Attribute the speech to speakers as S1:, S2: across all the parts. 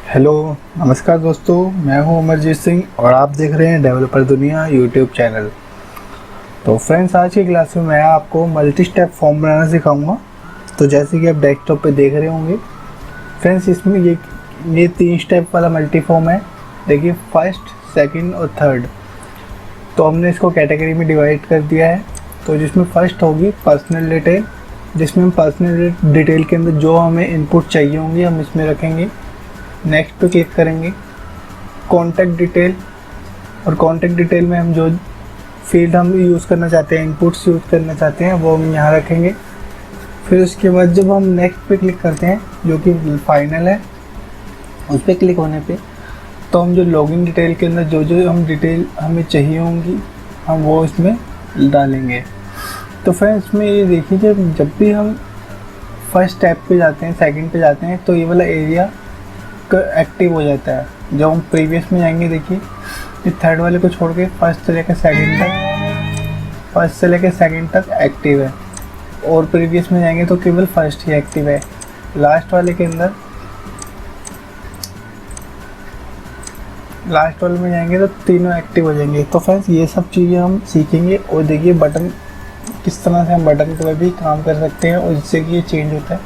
S1: Hello, नमस्कार दोस्तों। मैं हूं अमरजीत सिंह और आप देख रहे हैं डेवलपर दुनिया यूट्यूब चैनल। तो फ्रेंड्स, आज की क्लास में मैं आपको मल्टी स्टेप फॉर्म बनाना सिखाऊंगा। तो जैसे कि आप डेस्कटॉप पे देख रहे होंगे फ्रेंड्स, इसमें ये 3 स्टेप वाला मल्टी फॉर्म है। देखिए, फर्स्ट, सेकंड और थर्ड। तो हमने इसको कैटेगरी में डिवाइड कर दिया है। तो जिसमें फर्स्ट होगी पर्सनल डिटेल, जिसमें हम पर्सनल डिटेल के अंदर जो हमें इनपुट चाहिए होंगे हम इसमें रखेंगे। नेक्स्ट पे क्लिक करेंगे। कॉन्टैक्ट डिटेल, और कॉन्टैक्ट डिटेल में हम जो फील्ड हम यूज़ करना चाहते हैं, इनपुट्स यूज़ करना चाहते हैं, वो हम यहाँ रखेंगे। फिर उसके बाद जब हम नेक्स्ट पे क्लिक करते हैं, जो कि फाइनल है, उस पर क्लिक होने पे तो हम जो लॉगिन डिटेल के अंदर जो जो हम डिटेल हमें चाहिए होंगी हम वो इसमें डालेंगे। तो फ्रेंड्स, इसमें ये देखिए कि जब भी हम फर्स्ट स्टेप पे जाते हैं, सेकंड पे जाते हैं, तो ये वाला एरिया एक्टिव हो जाता है। जब हम प्रीवियस में जाएंगे, देखिए ये थर्ड वाले को छोड़ के फर्स्ट से लेकर सेकंड तक एक्टिव है, और प्रीवियस में जाएंगे तो केवल फर्स्ट ही एक्टिव है। लास्ट वाले में जाएंगे तो तीनों एक्टिव हो जाएंगे। तो फ्रेंड्स, ये सब चीज़ें हम सीखेंगे। और देखिए बटन, किस तरह से हम बटन पर भी काम कर सकते हैं और जिससे कि ये चेंज होता है।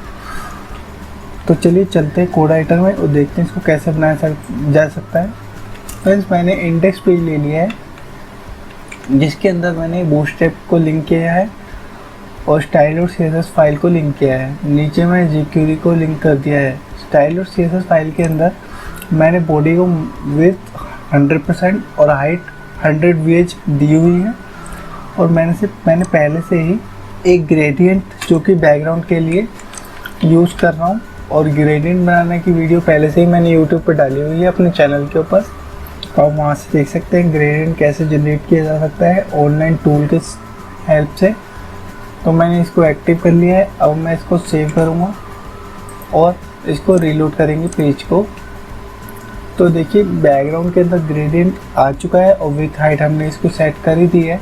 S1: तो चलिए चलते हैं कोड राइटर में और देखते हैं इसको कैसे बनाया जा सकता है। फ्रेंड्स, मैंने इंडेक्स पेज ले लिया है, जिसके अंदर मैंने बूटस्ट्रैप को लिंक किया है और स्टाइल और सीएसएस फाइल को लिंक किया है। नीचे मैंने jQuery को लिंक कर दिया है। स्टाइल और सीएसएस फाइल के अंदर मैंने बॉडी को विड्थ 100% और हाइट 100 VH दी हुई है। और मैंने पहले से ही एक ग्रेडियंट जो कि बैकग्राउंड के लिए यूज़ कर रहा हूँ, और ग्रेडियंट बनाने की वीडियो पहले से ही मैंने यूट्यूब पर डाली हुई है अपने चैनल के ऊपर। तो आप वहाँ से देख सकते हैं ग्रेडियंट कैसे जनरेट किया जा सकता है ऑनलाइन टूल के हेल्प से। तो मैंने इसको एक्टिव कर लिया है। अब मैं इसको सेव करूँगा और इसको रीलोड करेंगे पेज को। तो देखिए बैकग्राउंड के अंदर ग्रेडियंट आ चुका है और विथ हाइट हमने इसको सेट कर ही दी है।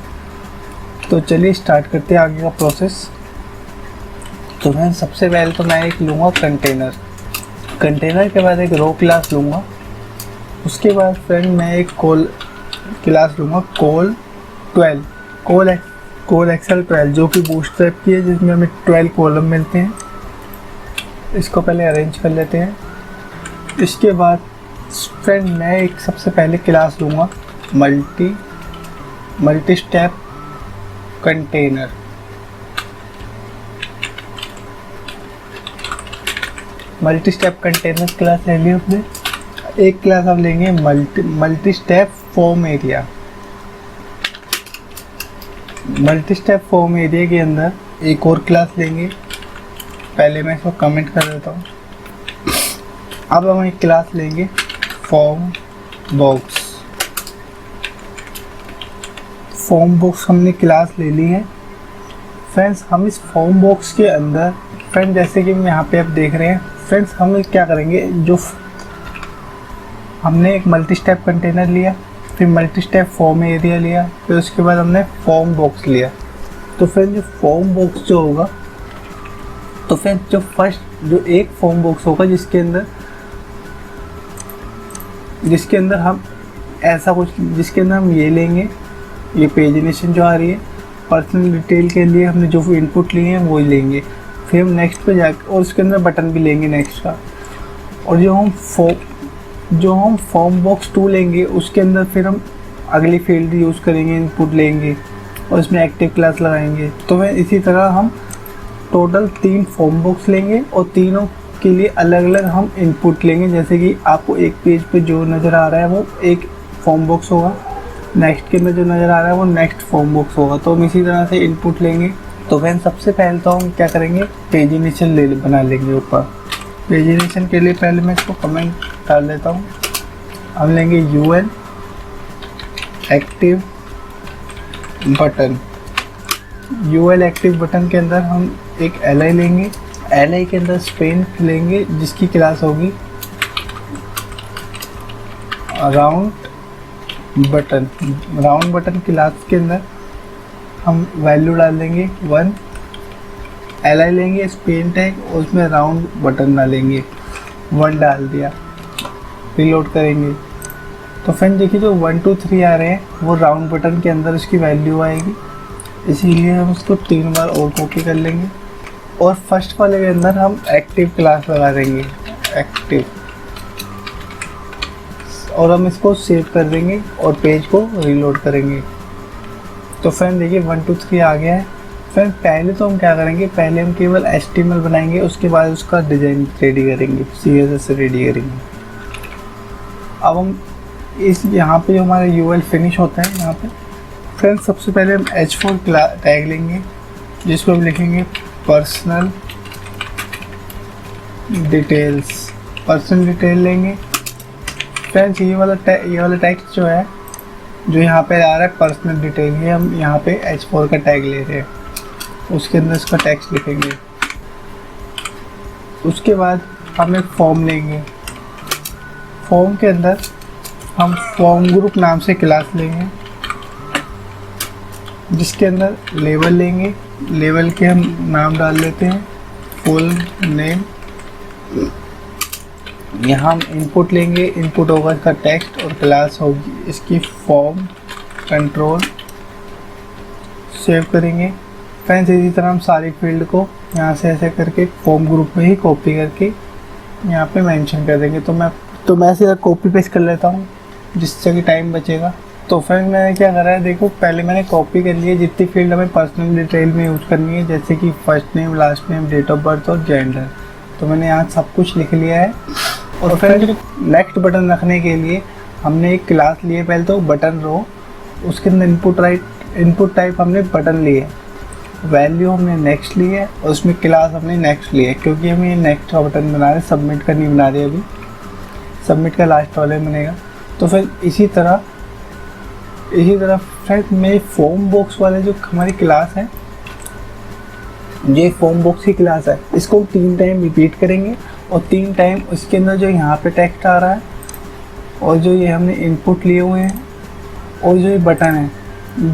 S1: तो चलिए स्टार्ट करते हैं आगे का प्रोसेस। तो मैं सबसे पहले तो मैं एक लूँगा कंटेनर के बाद एक रो क्लास लूँगा। उसके बाद फ्रेंड मैं एक कॉल क्लास लूँगा, कॉल एक्सेल 12, जो कि बूटस्ट्रैप की है, जिसमें हमें 12 कॉलम मिलते हैं। इसको पहले अरेंज कर लेते हैं। इसके बाद फ्रेंड मैं एक सबसे पहले क्लास लूँगा multi step container. Multi step container class ले ली हमने। एक क्लास अब लेंगे multi step form area. Multi step form area के अंदर एक और क्लास लेंगे। पहले मैं इसको कमेंट कर देता हूँ। अब हम एक क्लास लेंगे फॉर्म बॉक्स हमने क्लास ले ली है। फ्रेंड्स, हम इस फॉर्म बॉक्स के अंदर फ्रेंड जैसे कि यहाँ पे आप देख रहे हैं फ्रेंड्स, हम क्या करेंगे, जो हमने एक मल्टी स्टेप कंटेनर लिया, फिर मल्टी स्टेप फॉर्म एरिया लिया, फिर उसके बाद हमने फॉर्म बॉक्स लिया। तो फ्रेंड जो फॉर्म बॉक्स जो होगा, तो फ्रेंड जो फर्स्ट जो एक फॉर्म बॉक्स होगा जिसके अंदर हम ऐसा कुछ, जिसके अंदर हम ये लेंगे, ये पेजिनेशन जो आ रही है, पर्सनल डिटेल के लिए हमने जो इनपुट लिए हैं वो लेंगे। फिर हम नेक्स्ट पे जाकर और उसके अंदर बटन भी लेंगे नेक्स्ट का। और जो हम फॉर्म बॉक्स 2 लेंगे, उसके अंदर फिर हम अगली फील्ड यूज़ करेंगे, इनपुट लेंगे और इसमें एक्टिव क्लास लगाएंगे। तो वह इसी तरह हम टोटल 3 फॉर्म बॉक्स लेंगे और तीनों के लिए अलग अलग हम इनपुट लेंगे। जैसे कि आपको एक पेज पे जो नज़र आ रहा है वो एक फॉर्म बॉक्स होगा, नेक्स्ट के अंदर जो नज़र आ रहा है वो नेक्स्ट फॉर्म बॉक्स होगा। तो हम इसी तरह से इनपुट लेंगे। तो वैन सबसे पहले तो हम क्या करेंगे, पेजिनेशन बना लेंगे ऊपर। पेजिनेशन के लिए पहले मैं इसको कमेंट डाल देता हूँ। हम लेंगे UL एक्टिव बटन के अंदर हम एक LI लेंगे। LI के अंदर स्पेन लेंगे, जिसकी क्लास होगी राउंड बटन क्लास के अंदर हम वैल्यू डाल देंगे 1। LI लेंगे स्पेन टैग और उसमें राउंड बटन डालेंगे, 1 डाल दिया। रीलोड करेंगे। तो फ्रेंड देखिए जो 1 2 3 आ रहे हैं वो राउंड बटन के अंदर उसकी वैल्यू आएगी, इसीलिए हम उसको 3 बार और कॉपी कर लेंगे। और फर्स्ट वाले के अंदर हम एक्टिव क्लास लगा देंगे, एक्टिव, और हम इसको सेव कर देंगे और पेज को रीलोड करेंगे। तो फ्रेंड देखिए 1 2 3 आ गया है। फ्रेंड पहले तो हम क्या करेंगे, पहले हम केवल HTML बनाएंगे, उसके बाद उसका डिज़ाइन रेडी करेंगे, CSS रेडी करेंगे। अब हम इस यहाँ पे जो हमारा UL फिनिश होता है यहाँ पे फ्रेंड, सबसे पहले हम H4 टैग लेंगे, जिसको हम लिखेंगे पर्सनल डिटेल्स, पर्सनल डिटेल लेंगे। फ्रेंड्स ये वाला टेक्स्ट जो है, जो यहाँ पे आ रहा है पर्सनल डिटेल, ये हम यहाँ पे H4 का टैग ले रहे हैं, उसके अंदर इसका टेक्स्ट लिखेंगे। उसके बाद हम एक फॉर्म लेंगे, फॉर्म के अंदर हम फॉर्म ग्रुप नाम से क्लास लेंगे, जिसके अंदर लेबल लेंगे, लेबल के हम नाम डाल लेते हैं फुल नेम। यहाँ हम इनपुट लेंगे, इनपुट होगा इसका टेक्स्ट और क्लास होगी इसकी फॉर्म कंट्रोल। सेव करेंगे। फ्रेंड्स इसी तरह हम सारी फील्ड को यहाँ से ऐसे करके फॉर्म ग्रुप में ही कॉपी करके यहाँ पे मेंशन कर देंगे। तो मैं सीधा कॉपी पेस्ट कर लेता हूँ, जिससे कि टाइम बचेगा। तो फ्रेंड्स मैंने क्या करा है, देखो पहले मैंने कॉपी कर ली है जितनी फील्ड हमें पर्सनल डिटेल में यूज़ करनी है, जैसे कि first name, last name, date of birth और जेंडर। तो मैंने यहाँ सब कुछ लिख लिया है। और फ्रेंड्स नेक्स्ट बटन रखने के लिए हमने एक क्लास लिए, पहले तो बटन रो, उसके अंदर इनपुट टाइप हमने बटन लिए, वैल्यू हमने नेक्स्ट ली है और उसमें क्लास हमने नेक्स्ट ली है, क्योंकि हम ये नेक्स्ट का बटन बना रहे हैं, सबमिट का नहीं बना रहे अभी, सबमिट का लास्ट वाले बनेगा। तो फिर इसी तरह फ्रेंड्स मेरी फॉर्म बॉक्स वाले जो हमारी क्लास है, ये फॉर्म बॉक्स की क्लास है, इसको 3 टाइम रिपीट करेंगे और 3 टाइम उसके अंदर जो यहाँ पे टेक्स्ट आ रहा है और जो ये हमने इनपुट लिए हुए हैं और जो ये बटन है,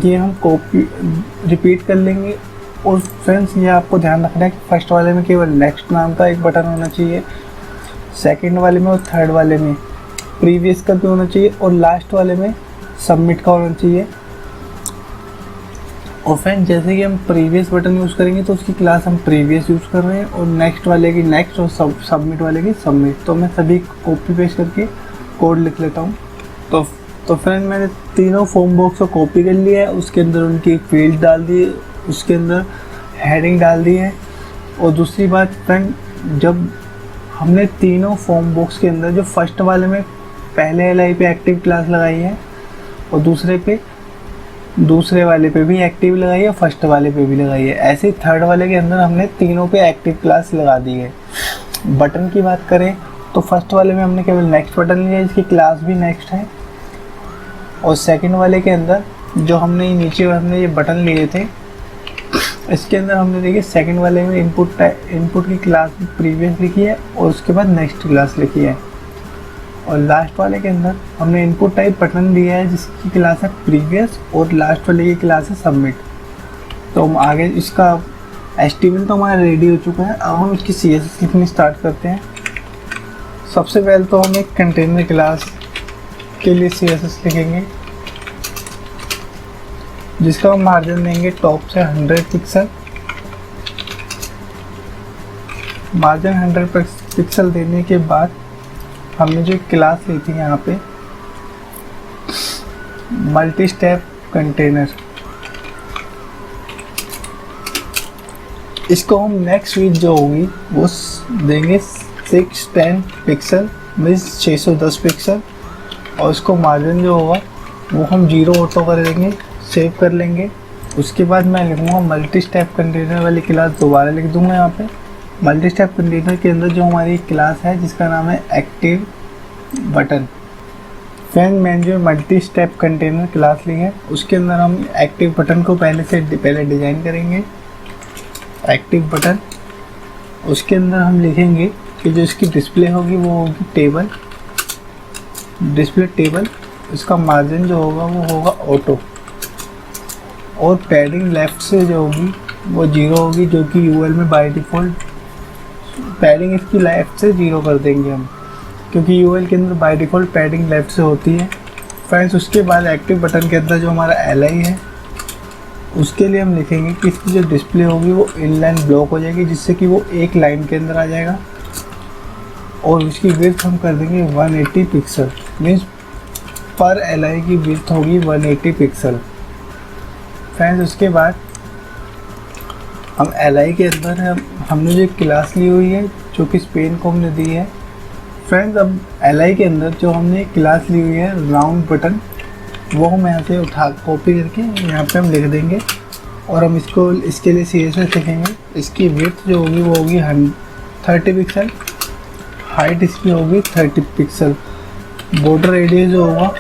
S1: ये हम कॉपी रिपीट कर लेंगे। और फ्रेंड्स ये आपको ध्यान रखना है कि फर्स्ट वाले में केवल नेक्स्ट नाम का एक बटन होना चाहिए, सेकंड वाले में और थर्ड वाले में प्रीवियस का भी होना चाहिए और लास्ट वाले में सबमिट का होना चाहिए। और फ्रेंड जैसे कि हम प्रीवियस बटन यूज़ करेंगे तो उसकी क्लास हम प्रीवियस यूज़ कर रहे हैं और नेक्स्ट वाले की नेक्स्ट और सबमिट वाले की सबमिट। तो मैं सभी कॉपी पेस्ट करके कोड लिख लेता हूँ। तो फ्रेंड मैंने तीनों फॉर्म बॉक्स को कॉपी कर लिया है, उसके अंदर उनकी फील्ड डाल दी, उसके अंदर हेडिंग डाल दी है। और दूसरी बात फ्रेंड, जब हमने तीनों फॉर्म बॉक्स के अंदर जो फर्स्ट वाले में पहले LI पे एक्टिव क्लास लगाई है और दूसरे वाले पे भी एक्टिव लगाई है, फर्स्ट वाले पे भी लगाई है, ऐसे ही थर्ड वाले के अंदर हमने तीनों पे एक्टिव क्लास लगा दी है। बटन की बात करें तो फर्स्ट वाले में हमने केवल नेक्स्ट बटन लिया है, इसकी क्लास भी नेक्स्ट है। और सेकंड वाले के अंदर जो हमने नीचे हमने ये बटन लिए थे, इसके अंदर हमने देखिए सेकंड वाले में इनपुट की क्लास प्रीवियस लिखी है और उसके बाद नेक्स्ट क्लास लिखी है। और लास्ट वाले के अंदर हमने इनपुट टाइप बटन दिया है जिसकी क्लास है प्रीवियस और लास्ट वाले की क्लास है सबमिट। तो हम आगे इसका HTML तो हमारा रेडी हो चुका है, अब हम इसकी CSS लिखनी स्टार्ट करते हैं। सबसे पहले तो हम एक कंटेनर क्लास के लिए CSS लिखेंगे, जिसका हम मार्जिन देंगे टॉप से 100 पिक्सल। मार्जिन 100 पिक्सल देने के बाद हमने जो क्लास ली थी यहाँ पे मल्टी स्टेप कंटेनर, इसको हम नेक्स्ट विड्थ जो होगी वो देंगे 610 पिक्सल मीन्स 610 पिक्सल। और इसको मार्जिन जो होगा वो हम 0 ऑटो कर देंगे, सेव कर लेंगे। उसके बाद मैं लिखूँगा मल्टी स्टेप कंटेनर वाली क्लास, दोबारा लिख दूँगा यहाँ पे। मल्टी स्टेप कंटेनर के अंदर जो हमारी क्लास है जिसका नाम है एक्टिव बटन। फ्रेंड मैंने जो मल्टी स्टेप कंटेनर क्लास ली है उसके अंदर हम एक्टिव बटन को पहले डिज़ाइन करेंगे, एक्टिव बटन। उसके अंदर हम लिखेंगे कि जो इसकी डिस्प्ले होगी वो होगी टेबल, डिस्प्ले टेबल। इसका मार्जिन जो होगा वो होगा ऑटो और पैडिंग लेफ़्ट से जो होगी वो 0 होगी, जो कि UL में बाय डिफ़ॉल्ट पैडिंग इसकी लेफ़्ट से 0 कर देंगे हम। क्योंकि यूएल के अंदर बाय डिफ़ॉल्ट पैडिंग लेफ्ट से होती है। फ्रेंड्स उसके बाद एक्टिव बटन के अंदर जो हमारा LI है उसके लिए हम लिखेंगे कि इसकी जो डिस्प्ले होगी वो इनलाइन ब्लॉक हो जाएगी, जिससे कि वो एक लाइन के अंदर आ जाएगा। और उसकी विड्थ हम कर देंगे 180 पिक्सल, मीन्स पर LI की विड्थ होगी 180 पिक्सल। फ्रेंड्स उसके बाद हम LI के अंदर हमने जो क्लास ली हुई है जो कि स्पेन को हमने दी है। फ्रेंड्स अब LI के अंदर जो हमने क्लास ली हुई है राउंड बटन, वो हम यहाँ से उठा कॉपी करके यहाँ पे हम लिख देंगे और हम इसके लिए CSS लिखेंगे। इसकी विड्थ जो होगी वो होगी 30 पिक्सल, हाइट इसकी होगी 30 पिक्सल, बॉर्डर रेडियस जो होगा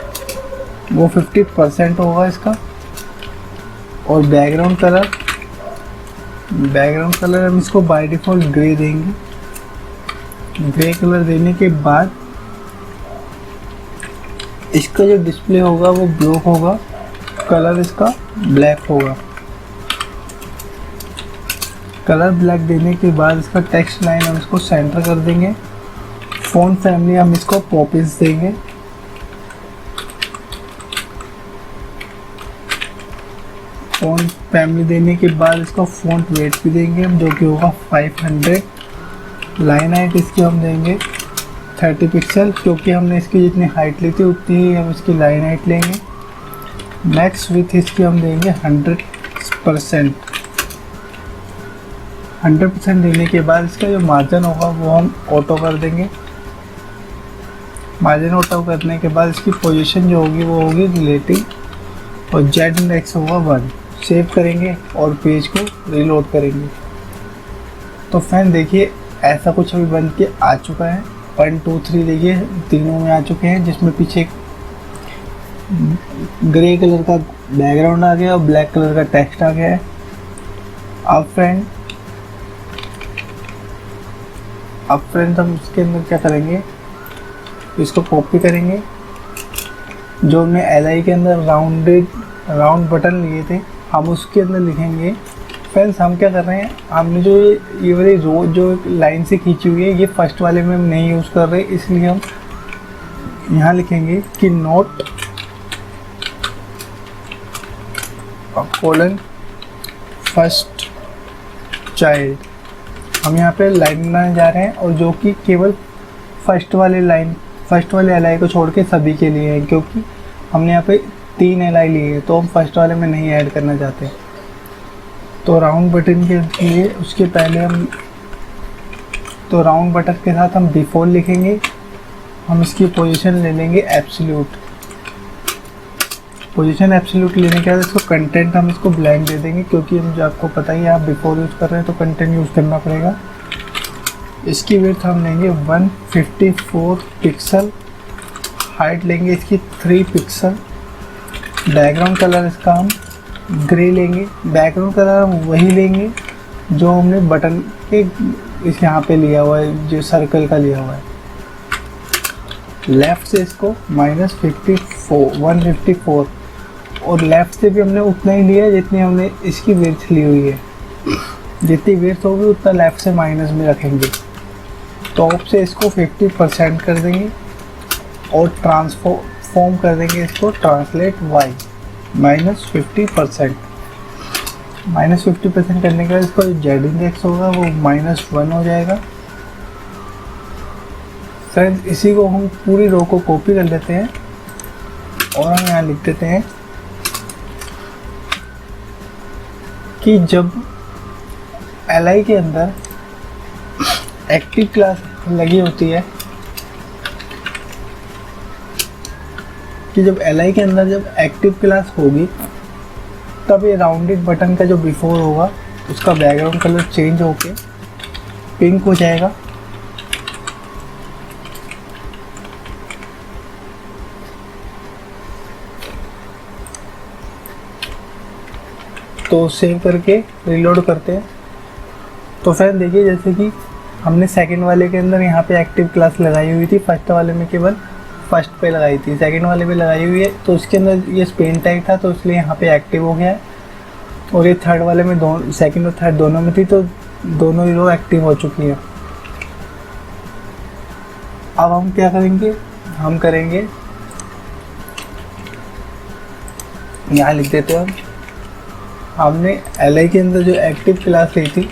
S1: वो 50% होगा इसका। और बैकग्राउंड कलर हम इसको बाय डिफ़ॉल्ट ग्रे देंगे। ग्रे कलर देने के बाद इसका जो डिस्प्ले होगा वो ब्लॉक होगा, कलर इसका ब्लैक होगा। कलर ब्लैक देने के बाद इसका टेक्स्ट लाइन हम इसको सेंटर कर देंगे। फ़ॉन्ट फैमिली हम इसको पॉपिस देंगे। फ़ॉन्ट फैमिली देने के बाद इसका फ़ॉन्ट वेट भी देंगे हम, जो कि होगा 500। लाइन हाइट इसकी हम देंगे 30 पिक्सल, क्योंकि हमने इसकी जितनी हाइट ली थी उतनी ही हम इसकी लाइन हाइट लेंगे। मैक्स विथ इसकी हम देंगे 100%। 100% देने के बाद इसका जो मार्जिन होगा वो हम ऑटो कर देंगे। मार्जिन ऑटो करने के बाद इसकी पोजीशन जो होगी वो होगी रिलेटिव और जेड इंडेक्स होगा 1। सेव करेंगे और पेज को रीलोड करेंगे। तो फ्रेंड देखिए ऐसा कुछ अभी बन के आ चुका है। 1 2 3 देखिए तीनों में आ चुके हैं, जिसमें पीछे ग्रे कलर का बैकग्राउंड आ गया और ब्लैक कलर का टेक्स्ट आ गया है। अब फ्रेंड हम इसके अंदर क्या करेंगे, इसको कॉपी करेंगे। जो हमने LI के अंदर राउंड बटन लिए थे हम उसके अंदर लिखेंगे। फ्रेंड्स हम क्या कर रहे हैं, हमने जो ये वाली रो जो लाइन से खींची हुई है ये फर्स्ट वाले में हम नहीं यूज़ कर रहे, इसलिए हम यहाँ लिखेंगे कि नोट कोलन फर्स्ट चाइल्ड। हम यहाँ पे लाइन बनाने जा रहे हैं और जो कि केवल फर्स्ट वाले LI को छोड़ के सभी के लिए है, क्योंकि हमने यहाँ पे 3 LI लिए हैं तो हम फर्स्ट वाले में नहीं ऐड करना चाहते। तो राउंड बटन के लिए उसके पहले राउंड बटन के साथ हम डिफ़ॉल्ट लिखेंगे। हम इसकी पोजीशन ले लेंगे एब्सोल्यूट। पोजीशन एब्सोल्यूट लेने के बाद इसको कंटेंट हम इसको ब्लैंक दे देंगे, क्योंकि हम जो आपको पता ही है आप बिफोर यूज़ कर रहे हैं तो कंटेंट यूज़ करना पड़ेगा। इसकी विड्थ हम लेंगे 154 पिक्सल, हाइट लेंगे इसकी 3 पिक्सल। बैकग्राउंड कलर इसका हम ग्रे लेंगे। बैकग्राउंड कलर हम वही लेंगे जो हमने बटन के इस यहाँ पे लिया हुआ है, जो सर्कल का लिया हुआ है। लेफ़्ट से इसको -154 और लेफ़्ट से भी हमने उतना ही लिया जितनी हमने इसकी विड्थ ली हुई है। जितनी विड्थ होगी उतना लेफ़्ट से माइनस में रखेंगे। टॉप से इसको 50% कर देंगे और ट्रांसफॉर्म कर देंगे इसको ट्रांसलेट y -50%। -50% करने के बाद इसका जो जेड इंडेक्स होगा वो -1 हो जाएगा। फ्रेंड्स इसी को हम पूरी रो को कॉपी कर लेते हैं और हम यहाँ लिख देते हैं कि जब LI के अंदर एक्टिव क्लास लगी होती है, कि जब LI के अंदर जब एक्टिव क्लास होगी तब ये राउंडेड बटन का जो बिफोर होगा उसका बैकग्राउंड कलर चेंज होके पिंक हो जाएगा। तो सेव करके रीलोड करते हैं। तो फ्रेंड देखिए जैसे कि हमने सेकंड वाले के अंदर यहाँ पे एक्टिव क्लास लगाई हुई थी, फर्स्ट वाले में केवल फर्स्ट पे लगाई थी, सेकंड वाले पे लगाई हुई है। तो उसके अंदर ये स्पेन टैग था तो इसलिए यहाँ पे एक्टिव हो गया है। और ये थर्ड वाले में सेकंड और थर्ड दोनों में थी तो दोनों ही रो एक्टिव हो चुकी है। अब हम क्या करेंगे, हम करेंगे यहाँ लिख देते हैं हमने LI के अंदर जो एक्टिव क्लास ली थी,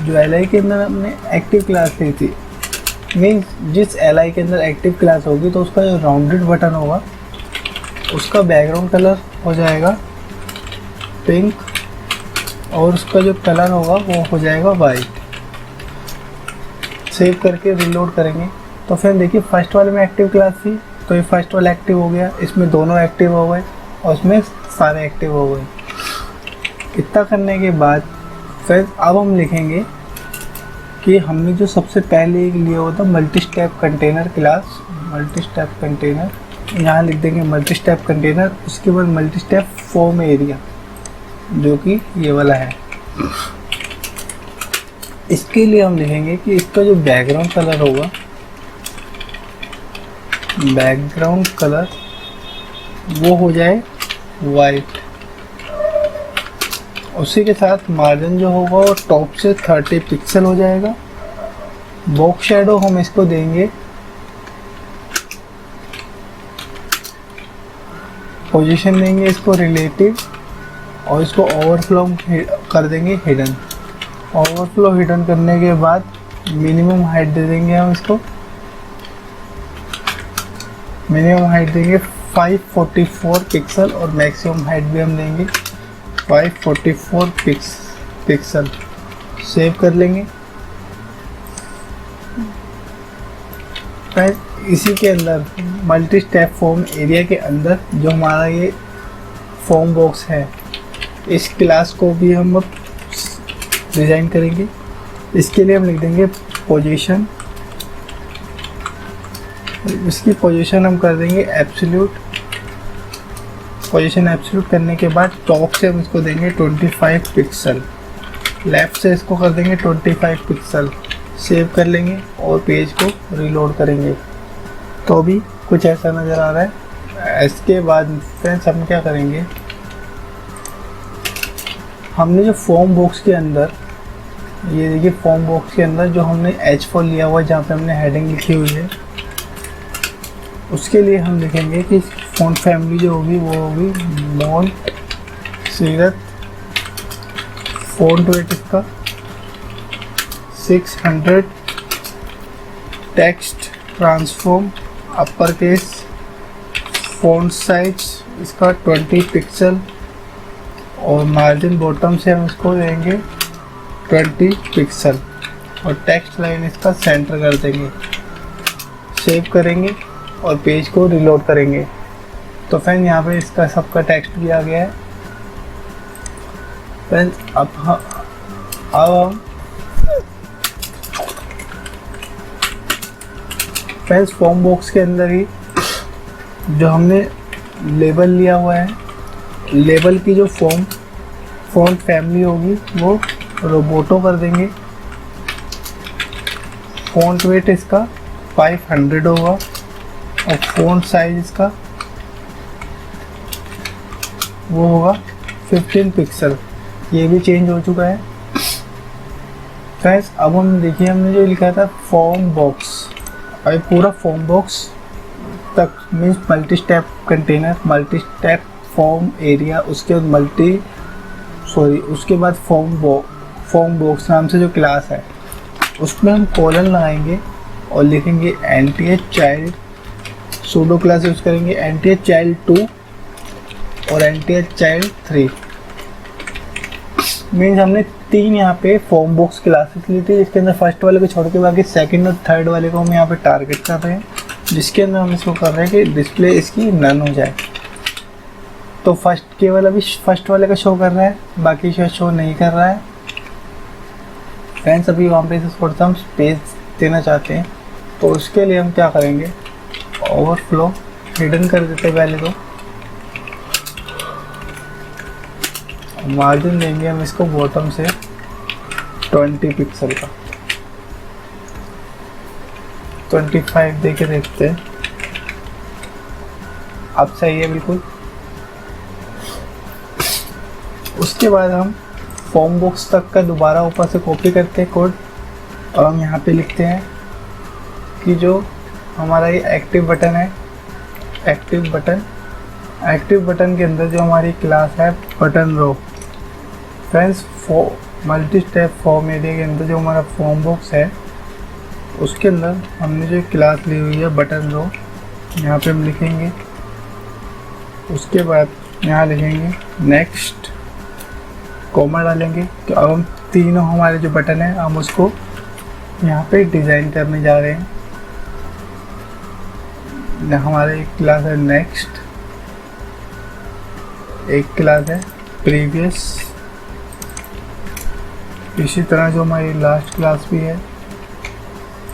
S1: जो LI के अंदर हमने एक्टिव क्लास ली थी, मीन्स जिस LI के अंदर एक्टिव क्लास होगी तो उसका जो राउंडेड बटन होगा उसका बैकग्राउंड कलर हो जाएगा पिंक और उसका जो कलर होगा वो हो जाएगा वाइट। सेव करके रीलोड करेंगे तो फिर देखिए फर्स्ट वाले में एक्टिव क्लास थी तो ये फर्स्ट वाला एक्टिव हो गया, इसमें दोनों एक्टिव हो गए और उसमें सारे एक्टिव हो गए। इतना करने के बाद फिर अब हम लिखेंगे कि हमने जो सबसे पहले लिया हुआ था multi step container class, multi step container, यहाँ लिख देंगे मल्टी स्टेप कंटेनर, उसके बाद मल्टी स्टेप फॉर्म एरिया जो कि ये वाला है। इसके लिए हम लिखेंगे कि इसका जो बैकग्राउंड कलर होगा, बैकग्राउंड कलर वो हो जाए वाइट। उसी के साथ मार्जिन जो होगा वो टॉप से 30 पिक्सल हो जाएगा। बॉक्स शेडो हम इसको देंगे, पोजीशन देंगे इसको रिलेटिव और इसको ओवरफ्लो कर देंगे हिडन। ओवरफ्लो हिडन करने के बाद मिनिमम हाइट दे देंगे हम इसको, मिनिमम हाइट देंगे 544 पिक्सल और मैक्सिमम हाइट भी हम देंगे 544 पिक्सल। सेव कर लेंगे। इसी के अंदर मल्टी स्टेप फॉर्म एरिया के अंदर जो हमारा ये फॉर्म बॉक्स है, इस क्लास को भी हम अब डिज़ाइन करेंगे। इसके लिए हम लिख देंगे पोजीशन, इसकी पोजीशन हम कर देंगे एब्सोल्यूट। पोजीशन एब्सोल्यूट करने के बाद टॉप से हम इसको देंगे 25 पिक्सल, लेफ़्ट से इसको कर देंगे 25 पिक्सल। सेव कर लेंगे और पेज को रीलोड करेंगे तो भी कुछ ऐसा नज़र आ रहा है। इसके बाद फ्रेंड्स हम क्या करेंगे, हमने जो फॉर्म बॉक्स के अंदर, ये देखिए फॉर्म बॉक्स के अंदर जो हमने H4 लिया हुआ है जहाँ पे हमने हेडिंग लिखी हुई है, उसके लिए हम लिखेंगे कि फ़ॉन्ट फैमिली जो होगी वो होगी मॉन्ट सीरत। फ़ॉन्ट वेट इसका 600, text transform upper case, font size इसका 20 पिक्सल और मार्जिन बॉटम से हम इसको देंगे 20 पिक्सल और टेक्स्ट लाइन इसका सेंटर कर देंगे। सेव करेंगे और पेज को रीलोड करेंगे तो फ्रेंड यहाँ पे इसका सबका टेक्स्ट भी आ गया है। फ्रेंड्स अब हम फ्रेंड्स फॉर्म बॉक्स के अंदर ही जो हमने लेबल लिया हुआ है, लेबल की जो फ़ॉन्ट फैमिली होगी वो रोबोटो कर देंगे। फ़ॉन्ट वेट इसका 500 होगा और फ़ॉन्ट साइज इसका वो होगा 15 पिक्सल। ये भी चेंज हो चुका है। फ्रेंड्स अब हम देखिए हमने जो लिखा था फॉर्म बॉक्स, और पूरा फॉर्म बॉक्स तक means multi step container, multi step form area, उसके बाद उसके बाद फॉर्म बॉक्स नाम से जो क्लास है उसमें हम कॉलन लगाएंगे और लिखेंगे nth child, pseudo class use करेंगे nth चाइल्ड 2 और nth चाइल्ड 3। मीन्स हमने 3 यहाँ पे फॉर्म बॉक्स क्लासेस ली थी, जिसके अंदर फर्स्ट वाले को छोड़ के बाकी सेकंड और थर्ड वाले को हम यहाँ पे टारगेट कर रहे हैं, जिसके अंदर हम इसको कर रहे हैं कि डिस्प्ले इसकी नन हो जाए। तो केवल अभी फर्स्ट वाले का शो कर रहा है, बाकी शो नहीं कर रहा है। फ्रेंड्स अभी वहाँ पे थोड़ा सा हम स्पेस देना चाहते हैं तो उसके लिए हम क्या करेंगे, ओवरफ्लो हिडन कर देते हैं पहले तो, मार्जिन देंगे हम इसको बॉटम से 20 पिक्सल का, 25 दे के देखते हैं। अब सही है बिल्कुल। उसके बाद हम फॉर्म बॉक्स तक का दोबारा ऊपर से कॉपी करते हैं कोड और हम यहाँ पे लिखते हैं कि जो हमारा ये एक्टिव बटन है, एक्टिव बटन के अंदर जो हमारी क्लास है button row. Friends, multi step form area के अंदर जो हमारा फॉर्म बॉक्स है उसके अंदर हमने जो क्लास ली हुई है बटन रो, यहाँ पे हम लिखेंगे। उसके बाद यहाँ लिखेंगे नेक्स्ट, कॉमा डालेंगे। तो अब हम तीनों हमारे जो बटन है हम उसको यहाँ पे डिज़ाइन करने जा रहे हैं। हमारा एक क्लास है नेक्स्ट, एक क्लास है प्रीवियस, इसी तरह जो हमारी लास्ट क्लास भी है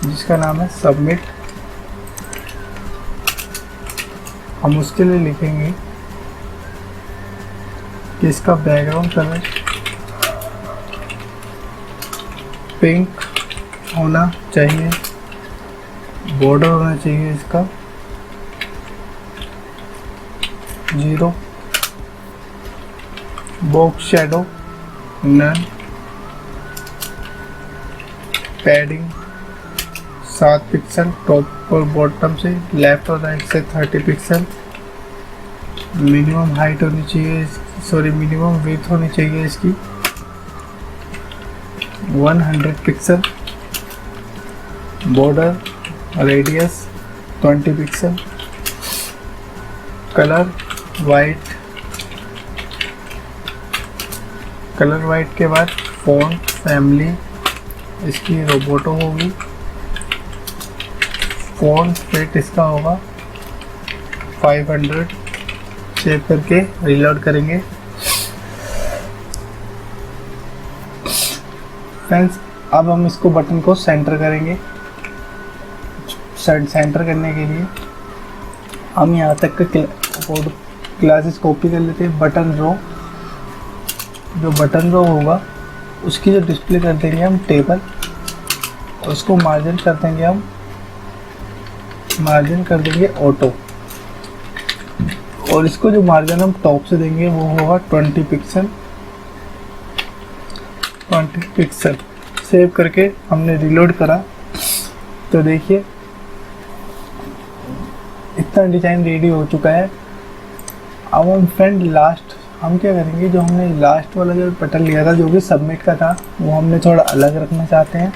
S1: जिसका नाम है सबमिट। हम उसके लिए लिखेंगे कि इसका बैकग्राउंड कलर पिंक होना चाहिए, बॉर्डर होना चाहिए इसका 0, box shadow none, padding 7 pixel top और बॉटम से, लेफ्ट और राइट से 30 पिक्सल। मिनिमम हाइट होनी चाहिए, मिनिमम विड्थ होनी चाहिए इसकी 100 pixel. Border radius 20 pixel. Colour white, colour white के बाद फ़ॉन्ट फैमिली इसकी रोबोटो होगी। फ़ॉन्ट वेट इसका होगा 500। सेव करके रीलोड करेंगे। फ्रेंड्स, अब हम इसको बटन को सेंटर करेंगे। सेंटर करने के लिए हम यहाँ तक का क्लासेस कॉपी कर लेते हैं। बटन रो, जो बटन रो होगा उसकी जो डिस्प्ले कर देंगे हम टेबल, और उसको मार्जिन कर देंगे हम, मार्जिन कर देंगे ऑटो। और इसको जो मार्जिन हम टॉप से देंगे वो होगा 20 पिक्सल। 20 पिक्सल सेव करके हमने रीलोड करा तो देखिए इतना डिज़ाइन रेडी हो चुका है। अब हम फ्रेंड लास्ट हम क्या करेंगे, जो हमने लास्ट वाला जो बटन लिया था जो कि सबमिट का था वो हमने थोड़ा अलग रखना चाहते हैं।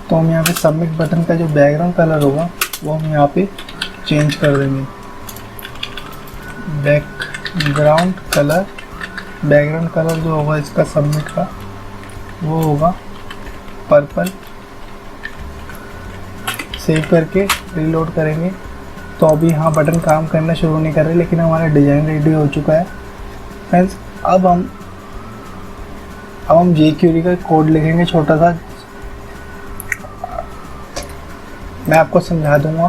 S1: तो हम यहाँ पे सबमिट बटन का जो बैकग्राउंड कलर होगा वो हम यहाँ पे चेंज कर देंगे। बैकग्राउंड कलर जो होगा इसका सबमिट का वो होगा पर्पल। सेव करके रीलोड करेंगे तो अभी यहाँ बटन काम करना शुरू नहीं कर रहे, लेकिन हमारा डिज़ाइन रेडी हो चुका है। फ्रेंड्स, अब हम jQuery का कोड लिखेंगे छोटा सा, मैं आपको समझा दूंगा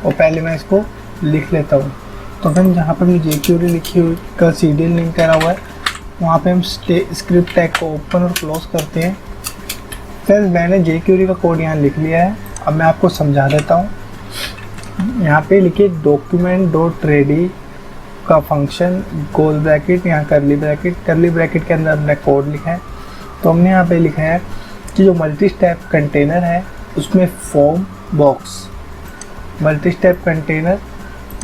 S1: और पहले मैं इसको लिख लेता हूँ। तो फ्रेंड्स, जहाँ पर हमने jQuery लिखी हुई का सीरियल लिंक करा हुआ है वहाँ पे हम स्क्रिप्ट टैग को ओपन और क्लोज करते हैं। फ्रेंड्स, मैंने jQuery का कोड यहाँ लिख लिया है। अब मैं आपको समझा देता हूँ। यहाँ पे लिखिए document.ready का फंक्शन गोल ब्रैकेट, यहाँ करली ब्रैकेट के अंदर हमने कोड लिखा है। तो हमने यहाँ पे लिखा है कि जो मल्टी स्टेप कंटेनर है उसमें form box, multi step container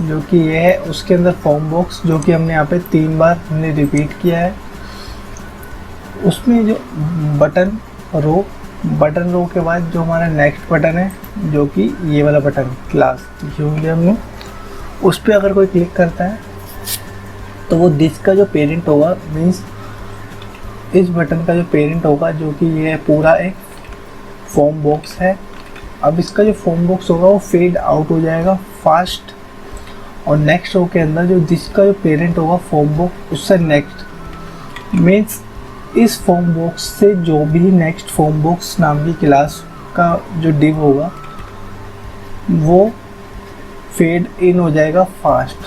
S1: जो कि ये है उसके अंदर फॉर्म बॉक्स, जो कि हमने यहाँ पे 3 बार हमने रिपीट किया है। उसमें जो बटन रो के बाद जो हमारा नेक्स्ट बटन है जो कि ये वाला बटन क्लास जो लिया हमने, उस पर अगर कोई क्लिक करता है तो वो दिस का जो पेरेंट होगा, मीन्स इस बटन का जो पेरेंट होगा जो कि ये पूरा एक फॉर्म बॉक्स है। अब इसका जो फॉर्म बॉक्स होगा वो फेड आउट हो जाएगा फास्ट, और नेक्स्ट रो के अंदर जो दिस का जो पेरेंट होगा फॉर्म बॉक्स उससे नेक्स्ट, मीन्स इस फॉर्म बॉक्स से जो भी नेक्स्ट फॉर्म बॉक्स नाम की क्लास का जो डिव होगा वो फेड इन हो जाएगा फास्ट।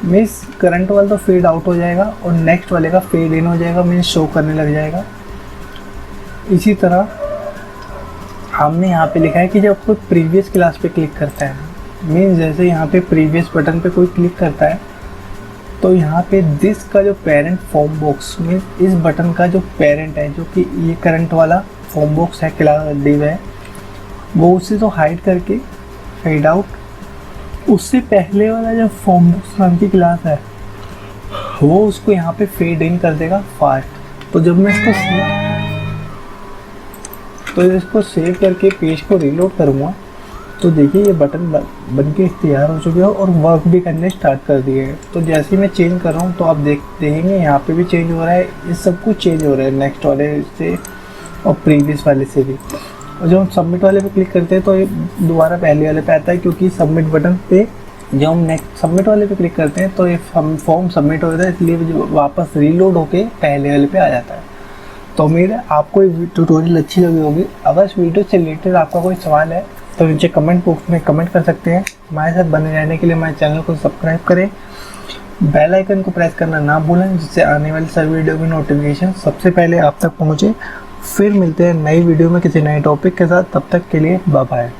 S1: मीन्स करंट वाला तो फेड आउट हो जाएगा और नेक्स्ट वाले का फेड इन हो जाएगा, मीन्स शो करने लग जाएगा। इसी तरह हमने यहाँ पे लिखा है कि जब कोई प्रीवियस क्लास पे क्लिक करता है, मीन्स जैसे यहाँ पे प्रीवियस बटन पे कोई क्लिक करता है तो यहाँ पे दिस का जो पेरेंट फॉर्म बॉक्स, मीन्स इस बटन का जो पेरेंट है जो कि ये करंट वाला फॉर्म बॉक्स है, क्लास डिव है, वो उसे तो हाइड करके फेड आउट, उससे पहले वाला जो फॉर्म बुक्स नाम की क्लास है वो उसको यहाँ पे फेड इन कर देगा फास्ट। तो जब मैं इसको सेव करके पेज को रीलोड करूँगा तो देखिए ये बटन बन के तैयार हो चुके हैं और वर्क भी करने स्टार्ट कर दिए हैं। तो जैसे ही मैं चेंज कर रहा हूँ तो आप देखेंगे यहाँ पे भी चेंज हो रहा है, इस सब कुछ चेंज हो रहा है नेक्स्ट वाले से और प्रीवियस वाले से भी। और जब हम सबमिट वाले पे क्लिक करते हैं तो ये दोबारा पहले वाले पे आता है, क्योंकि सबमिट बटन पे जब हम नेक्स्ट सबमिट वाले पे क्लिक करते हैं तो ये फॉर्म सबमिट हो जाता है, इसलिए वापस रीलोड होके पहले वाले पे आ जाता है। तो उम्मीद है आपको ये ट्यूटोरियल अच्छी लगी होगी। अगर इस वीडियो से रिलेटेड आपका कोई सवाल है तो नीचे कमेंट बॉक्स में कमेंट कर सकते हैं। हमारे साथ बने रहने के लिए हमारे चैनल को सब्सक्राइब करें, बेल आइकन को प्रेस करना ना भूलें, जिससे आने वाली सभी वीडियो की नोटिफिकेशन सबसे पहले आप तक पहुंचे। फिर मिलते हैं नई वीडियो में किसी नए टॉपिक के साथ, तब तक के लिए बाय बाय।